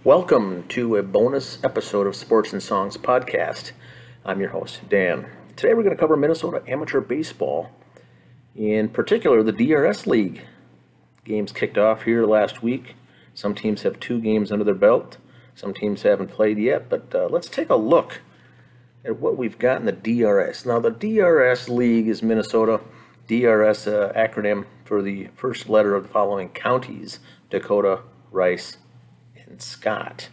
Welcome to a bonus episode of Sports and Songs Podcast. I'm your host, Dan. Today we're going to cover Minnesota amateur baseball, in particular the DRS League. Games kicked off here last week. Some teams have 2 games under their belt. Some teams haven't played yet, but let's take a look at what we've got in the DRS. Now, the DRS League is Minnesota. DRS acronym for the first letter of the following counties: Dakota, Rice, and Scott.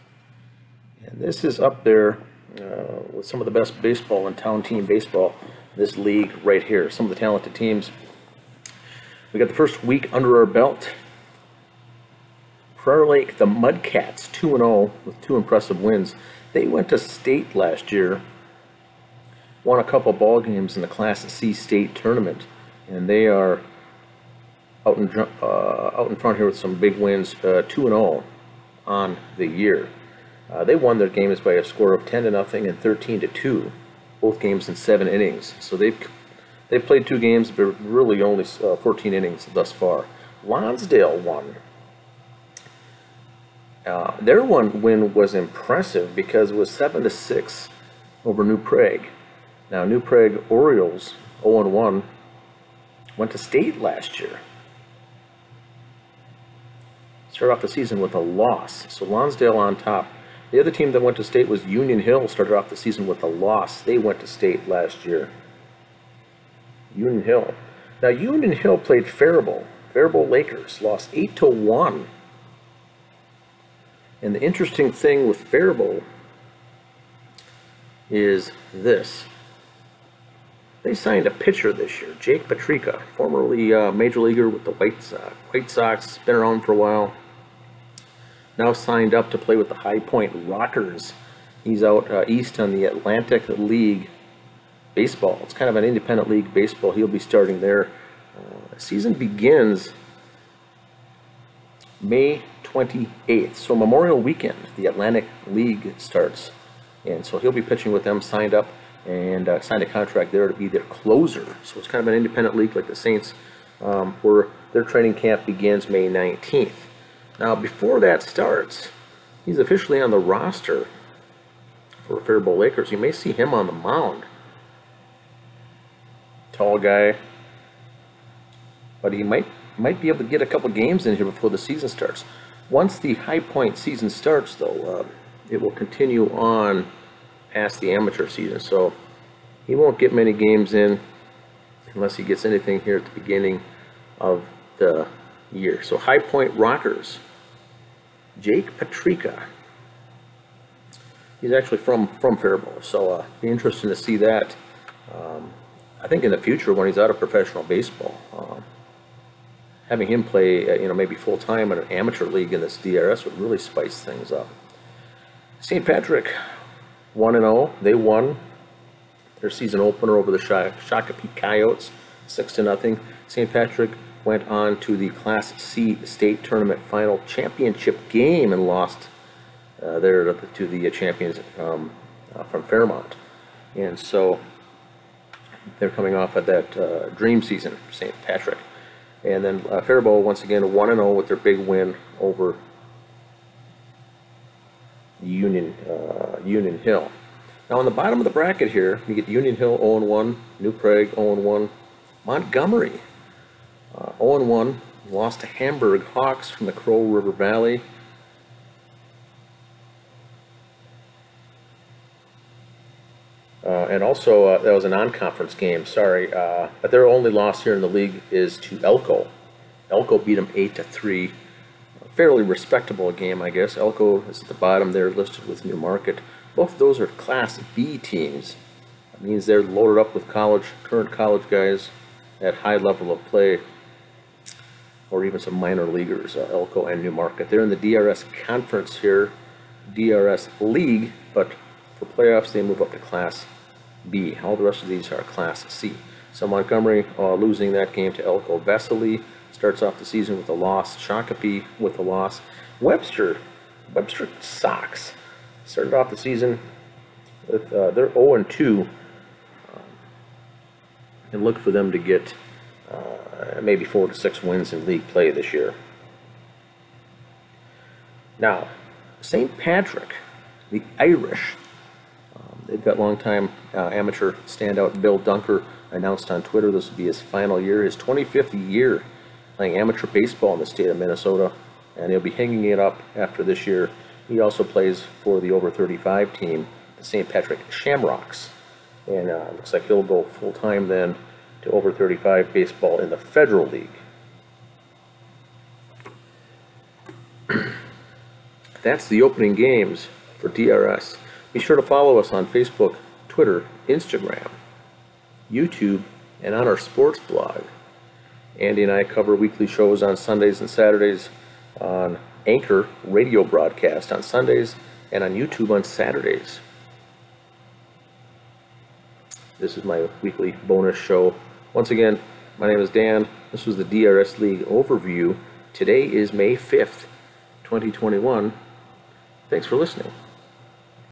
And this is up there with some of the best baseball and town team baseball, this league right here. Some of the talented teams. We got the first week under our belt. Prairie Lake, the Mudcats, 2-0 with 2 impressive wins. They went to state last year, won a couple ball games in the Class C state tournament, and they are out in front here with some big wins, 2-0 on the year. They won their games by a score of 10-0 and 13-2, both games in 7 innings. So they've played 2 games, but really only 14 innings thus far. Lonsdale won. Their one win was impressive because it was 7-6 over New Prague. Now, New Prague Orioles, 0-1, went to state last year. Started off the season with a loss, so Lonsdale on top. The other team that went to state was Union Hill, started off the season with a loss. They went to state last year. Union Hill. Now, Union Hill played Faribault. Faribault Lakers lost 8-1. And the interesting thing with Faribault is this. They signed a pitcher this year, Jake Patrica, formerly major leaguer with the White Sox, been around for a while. Now signed up to play with the High Point Rockers. He's out east on the Atlantic League Baseball. It's kind of an independent league baseball. He'll be starting there. Season begins May 28th, so Memorial Weekend, the Atlantic League starts. And so he'll be pitching with them, signed up, and signed a contract there to be their closer. So it's kind of an independent league like the Saints, where their training camp begins May 19th. Now, before that starts, he's officially on the roster for Faribault Lakers. You may see him on the mound. Tall guy, but he might be able to get a couple games in here before the season starts. Once the High Point season starts, though, it will continue on past the amateur season, so he won't get many games in unless he gets anything here at the beginning of the year. So High Point Rockers, Jake Patrica. He's actually from Faribault, so be interesting to see that. I think in the future, when he's out of professional baseball, having him play, maybe full time in an amateur league in this DRS would really spice things up. St. Patrick, 1-0. They won their season opener over the Shakopee Coyotes, 6-0. St. Patrick went on to the Class C state tournament final championship game and lost there to the champions from Fairmont. And so they're coming off of that dream season, St. Patrick. And then Faribault, once again, 1-0 with their big win over Union Hill. Now, on the bottom of the bracket here, you get Union Hill 0-1, New Prague 0-1, Montgomery 0-1, lost to Hamburg Hawks from the Crow River Valley. And also, that was a non-conference game, sorry. But their only loss here in the league is to Elko. Elko beat them 8-3. Fairly respectable game, I guess. Elko is at the bottom there, listed with Newmarket. Both of those are Class B teams. That means they're loaded up with current college guys at high level of play, or even some minor leaguers, Elko and Newmarket. They're in the DRS conference here, DRS League, but for playoffs they move up to Class B. All the rest of these are Class C. So Montgomery losing that game to Elko. Vesely starts off the season with a loss. Shakopee with a loss. Webster Sox started off the season with they're 0-2. And look for them to get maybe 4 to 6 wins in league play this year. Now, St. Patrick, the Irish. They've got longtime amateur standout Bill Dunker announced on Twitter this will be his final year, his 25th year playing amateur baseball in the state of Minnesota, and he'll be hanging it up after this year. He also plays for the over 35 team, the St. Patrick Shamrocks, and looks like he'll go full-time then to over 35 baseball in the Federal League. That's the opening games for DRS. Be sure to follow us on Facebook, Twitter, Instagram, YouTube, and on our sports blog. Andy and I cover weekly shows on Sundays and Saturdays on Anchor radio broadcast on Sundays and on YouTube on Saturdays. This is my weekly bonus show. Once again, my name is Dan. This was the DRS League overview. Today is May 5th, 2021. Thanks for listening.